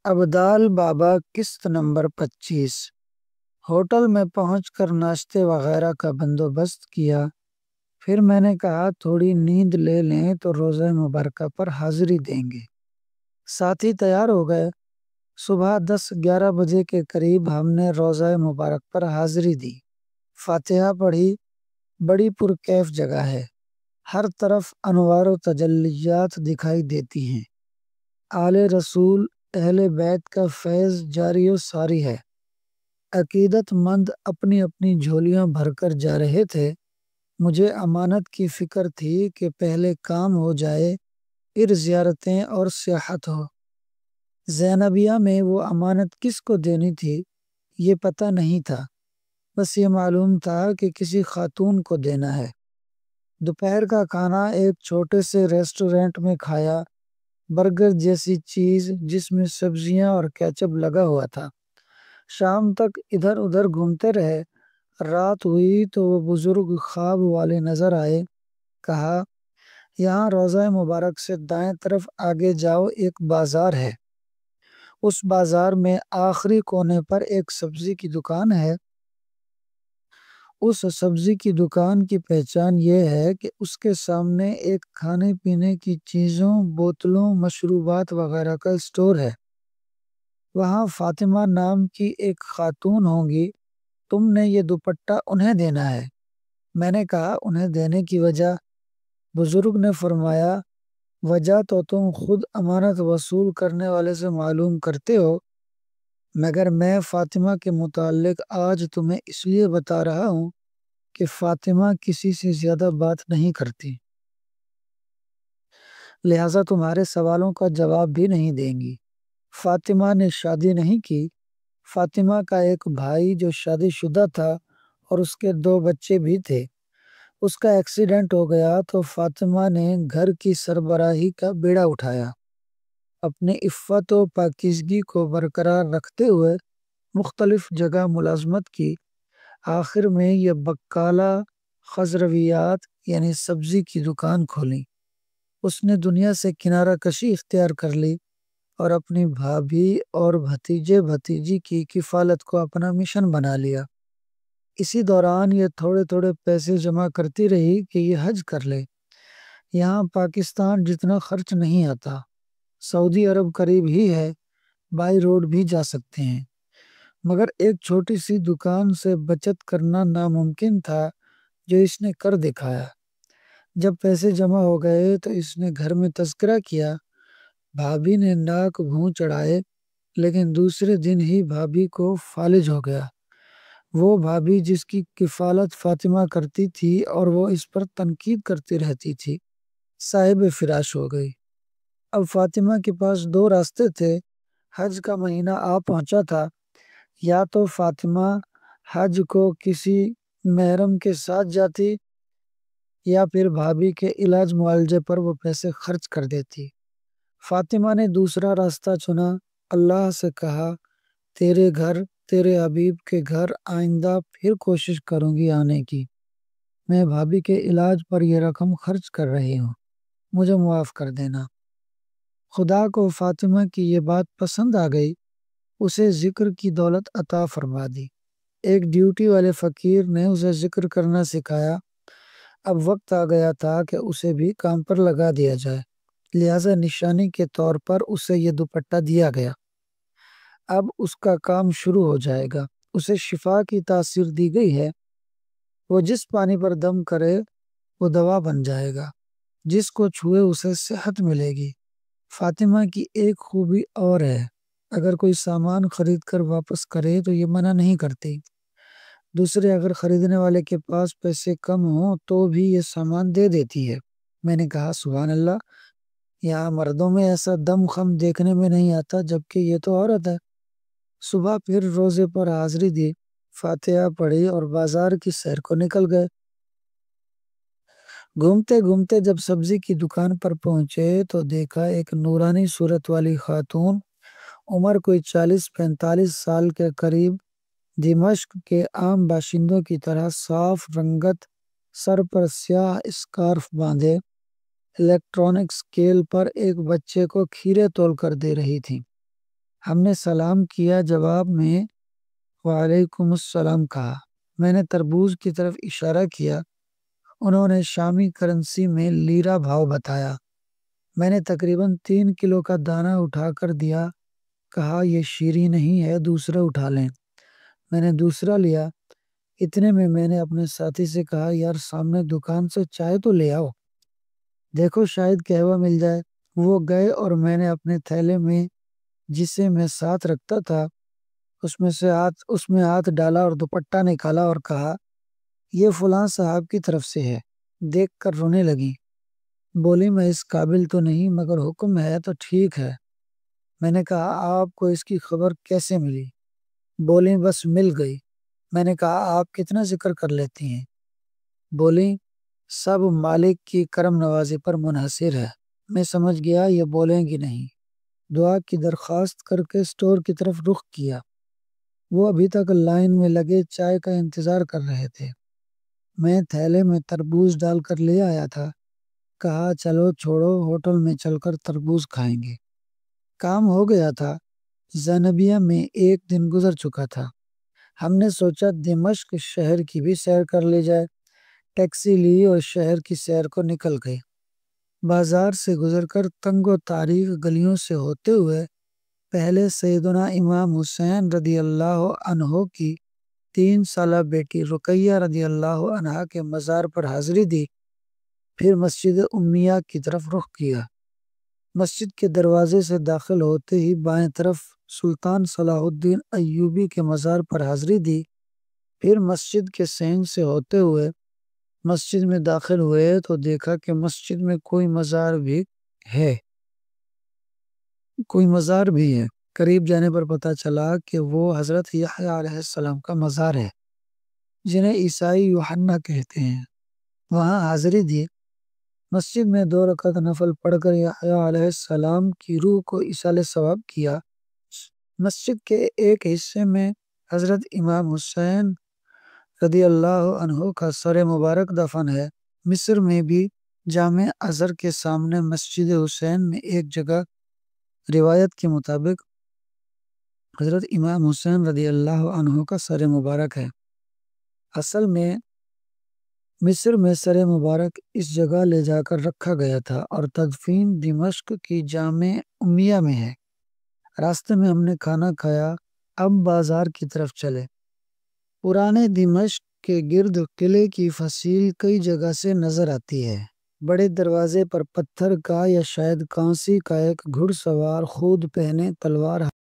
ابدال بابا قسط number 25۔ Hotel میں پہنچ کر ناشتے وغیرہ کا بندوبست کیا، پھر میں نے کہا تھوڑی نیند لے لیں تو روزہ مبارکہ پر حاضری دیں گے۔ ساتھی تیار ہو گئے۔ صبح 10-11 بجے کے قریب ہم نے روزہ مبارک پر حاضری دی، فاتحہ پڑھی۔ بڑی پرکیف جگہ ہے، ہر طرف انوار و تجلیات دکھائی دیتی ہیں۔ آل رسول اہل بیت کا فیض جاری و ساری ہے۔ عقیدت مند اپنی اپنی جھولیاں بھر کر جا رہے تھے۔ مجھے امانت کی فکر تھی کہ پہلے کام ہو جائے، پھر زیارتیں اور سیاحت ہو۔ زینبیہ میں وہ امانت کس کو دینی تھی یہ پتہ نہیں تھا، بس یہ معلوم تھا کہ کسی خاتون کو دینا ہے۔ دوپہر کا کھانا ایک چھوٹے سے ریسٹورنٹ میں کھایا، برگر جیسی چیز جس میں سبزیاں اور کیچپ لگا ہوا تھا۔ شام تک ادھر ادھر گھومتے رہے۔ رات ہوئی تو وہ بزرگ خواب والے نظر آئے۔ کہا، یہاں روضہ مبارک سے دائیں طرف آگے جاؤ، ایک بازار ہے، اس بازار میں آخری کونے پر ایک سبزی کی دکان ہے۔ اس سبزی کی دکان کی پہچان یہ ہے کہ اس کے سامنے ایک کھانے پینے کی چیزوں، بوتلوں، مشروبات وغیرہ کا اسٹور ہے۔ وہاں فاطمہ نام کی ایک خاتون ہوں گی، تم نے یہ دوپٹہ انہیں دینا ہے۔ میں نے کہا، انہیں دینے کی وجہ؟ بزرگ نے فرمایا، وجہ تو تم خود امانت وصول کرنے والے سے معلوم کرتے ہو، مگر میں فاطمہ کے متعلق آج تمہیں اس لیے بتا رہا ہوں کہ فاطمہ کسی سے زیادہ بات نہیں کرتی، لہذا تمہارے سوالوں کا جواب بھی نہیں دیں گی۔ فاطمہ نے شادی نہیں کی۔ فاطمہ کا ایک بھائی جو شادی شدہ تھا اور اس کے 2 بچے بھی تھے، اس کا ایکسیڈنٹ ہو گیا تو فاطمہ نے گھر کی سربراہی کا بیڑا اٹھایا۔ اپنے عفت و پاکیزگی کو برقرار رکھتے ہوئے مختلف جگہ ملازمت کی۔ آخر میں یہ بقالہ خضرویات یعنی سبزی کی دکان کھولی۔ اس نے دنیا سے کنارہ کشی اختیار کر لی اور اپنی بھابھی اور بھتیجے بھتیجی کی کفالت کو اپنا مشن بنا لیا۔ اسی دوران یہ تھوڑے تھوڑے پیسے جمع کرتی رہی کہ یہ حج کر لے۔ یہاں پاکستان جتنا خرچ نہیں آتا، سعودی عرب قریب ہی ہے، بائی روڈ بھی جا سکتے ہیں، مگر ایک چھوٹی سی دکان سے بچت کرنا ناممکن تھا، جو اس نے کر دکھایا۔ جب پیسے جمع ہو گئے تو اس نے گھر میں تذکرہ کیا۔ بھابھی نے ناک بھوں چڑھائے، لیکن دوسرے دن ہی بھابھی کو فالج ہو گیا۔ وہ بھابھی جس کی کفالت فاطمہ کرتی تھی اور وہ اس پر تنقید کرتی رہتی تھی، صاحب فراش ہو گئی۔ اب فاطمہ کے پاس 2 راستے تھے۔ حج کا مہینہ آ پہنچا تھا، یا تو فاطمہ حج کو کسی محرم کے ساتھ جاتی یا پھر بھابھی کے علاج معالجے پر وہ پیسے خرچ کر دیتی۔ فاطمہ نے دوسرا راستہ چنا۔ اللہ سے کہا، تیرے گھر، تیرے حبیب کے گھر آئندہ پھر کوشش کروں گی آنے کی۔ میں بھابھی کے علاج پر یہ رقم خرچ کر رہی ہوں، مجھے معاف کر دینا۔ خدا کو فاطمہ کی یہ بات پسند آ گئی، اسے ذکر کی دولت عطا فرما دی۔ ایک ڈیوٹی والے فقیر نے اسے ذکر کرنا سکھایا۔ اب وقت آ گیا تھا کہ اسے بھی کام پر لگا دیا جائے، لہذا نشانی کے طور پر اسے یہ دوپٹہ دیا گیا۔ اب اس کا کام شروع ہو جائے گا۔ اسے شفا کی تاثیر دی گئی ہے۔ وہ جس پانی پر دم کرے وہ دوا بن جائے گا، جس کو چھوئے اسے صحت ملے گی۔ فاطمہ کی ایک خوبی اور ہے، اگر کوئی سامان خرید کر واپس کرے تو یہ منع نہیں کرتی۔ دوسرے اگر خریدنے والے کے پاس پیسے کم ہوں تو بھی یہ سامان دے دیتی ہے۔ میں نے کہا، سبحان اللہ، یہاں مردوں میں ایسا دم خم دیکھنے میں نہیں آتا، جبکہ یہ تو عورت ہے۔ صبح پھر روزے پر حاضری دی، فاتحہ پڑھی اور بازار کی سیر کو نکل گئے۔ گھومتے گھومتے جب سبزی کی دکان پر پہنچے تو دیکھا ایک نورانی صورت والی خاتون، عمر کوئی 40-45 سال کے قریب، دمشق کے عام باشندوں کی طرح صاف رنگت، سر پر سیاہ اسکارف باندھے، الیکٹرانک اسکیل پر ایک بچے کو کھیرے تول کر دے رہی تھی۔ ہم نے سلام کیا، جواب میں وعلیکم السلام کہا۔ میں نے تربوز کی طرف اشارہ کیا، انہوں نے شامی کرنسی میں لیرا بھاؤ بتایا۔ میں نے تقریباً 3 کلو کا دانہ اٹھا کر دیا، کہا یہ شیریں نہیں ہے، دوسرا اٹھا لیں۔ میں نے دوسرا لیا۔ اتنے میں میں نے اپنے ساتھی سے کہا، یار سامنے دکان سے چائے تو لے آؤ، دیکھو شاید قہوہ مل جائے۔ وہ گئے اور میں نے اپنے تھیلے میں جسے میں ساتھ رکھتا تھا اس میں ہاتھ ڈالا اور دوپٹہ نکالا اور کہا، یہ فلاں صاحب کی طرف سے ہے۔ دیکھ کر رونے لگی، بولی میں اس قابل تو نہیں، مگر حکم ہے تو ٹھیک ہے۔ میں نے کہا آپ کو اس کی خبر کیسے ملی؟ بولی بس مل گئی۔ میں نے کہا آپ کتنا ذکر کر لیتی ہیں؟ بولی سب مالک کی کرم نوازی پر منحصر ہے۔ میں سمجھ گیا یہ بولیں گی نہیں، دعا کی درخواست کر کے سٹور کی طرف رخ کیا۔ وہ ابھی تک لائن میں لگے چائے کا انتظار کر رہے تھے۔ میں تھیلے میں تربوز ڈال کر لے آیا تھا، کہا چلو چھوڑو، ہوٹل میں چل کر تربوز کھائیں گے۔ کام ہو گیا تھا، زینبیہ میں ایک دن گزر چکا تھا۔ ہم نے سوچا دمشق شہر کی بھی سیر کر لی جائے۔ ٹیکسی لی اور شہر کی سیر کو نکل گئی۔ بازار سے گزر کر تنگ و تاریک گلیوں سے ہوتے ہوئے پہلے سیدنا امام حسین رضی اللہ عنہ کی 3 سالہ بیٹی رقیہ رضی اللہ عنہا کے مزار پر حاضری دی، پھر مسجد امیہ کی طرف رخ کیا۔ مسجد کے دروازے سے داخل ہوتے ہی بائیں طرف سلطان صلاح الدین ایوبی کے مزار پر حاضری دی، پھر مسجد کے سینگ سے ہوتے ہوئے مسجد میں داخل ہوئے تو دیکھا کہ مسجد میں کوئی مزار بھی ہے۔ قریب جانے پر پتہ چلا کہ وہ حضرت یحییٰ علیہ السلام کا مزار ہے، جنہیں عیسائی یوحنا کہتے ہیں۔ وہاں حاضری دی، مسجد میں 2 رکعت نفل پڑھ کر یحییٰ علیہ السلام کی روح کو ایصال ثواب کیا۔ مسجد کے ایک حصے میں حضرت امام حسین رضی اللہ عنہ کا سر مبارک دفن ہے۔ مصر میں بھی جامع ازہر کے سامنے مسجد حسین میں ایک جگہ روایت کے مطابق حضرت امام حسین رضی اللہ عنہ کا سر مبارک ہے۔ اصل میں مصر میں سر مبارک اس جگہ لے جا کر رکھا گیا تھا اور تدفین دمشق کی جامع امیہ میں ہے۔ راستے میں ہم نے کھانا کھایا، اب بازار کی طرف چلے۔ پرانے دمشق کے گرد قلعے کی فصیل کئی جگہ سے نظر آتی ہے۔ بڑے دروازے پر پتھر کا یا شاید کانسی کا ایک گھڑ سوار خود پہنے تلوار